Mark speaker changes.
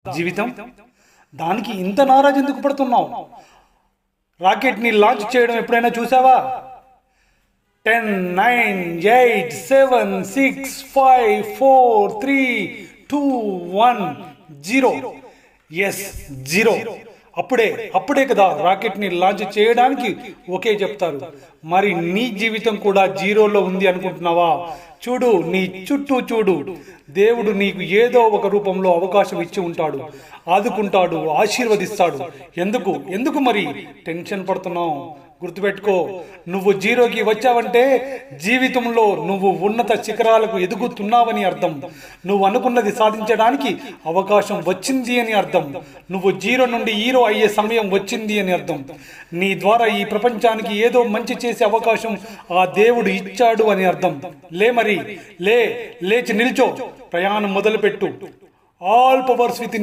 Speaker 1: జీవితం. దానికి ఇంత నారాజు ఎందుకు పడుతున్నావు? రాకెట్ని లాంచ్ చేయడం ఎప్పుడైనా చూసావా? 10, 9, 8, 7, 6, 5, 4, 3, 2, 1, 0. ఎస్, 0. అప్పుడే కదా రాకెట్ని లాంచ్ చేయడానికి ఓకే చెప్తారు. మరి నీ జీవితం కూడా జీరోలో ఉంది అనుకుంటున్నావా? చూడు, నీ చుట్టూ చూడు. దేవుడు నీకు ఏదో ఒక రూపంలో అవకాశం ఇచ్చి ఉంటాడు, ఆదుకుంటాడు, ఆశీర్వదిస్తాడు. ఎందుకు మరి టెన్షన్ పడుతున్నావు? గుర్తుపెట్టుకో, నువ్వు జీరోకి వచ్చావంటే జీవితంలో నువ్వు ఉన్నత శిఖరాలకు ఎదుగుతున్నావని అర్థం. నువ్వు అనుకున్నది సాధించడానికి అవకాశం వచ్చింది అని అర్థం. నువ్వు జీరో నుండి హీరో అయ్యే సమయం వచ్చింది అని అర్థం. నీ ద్వారా ఈ ప్రపంచానికి ఏదో మంచి చేసే అవకాశం ఆ దేవుడు ఇచ్చాడు అని అర్థం. లేచి నిల్చో, ప్రయాణం మొదలుపెట్టు. All powers with in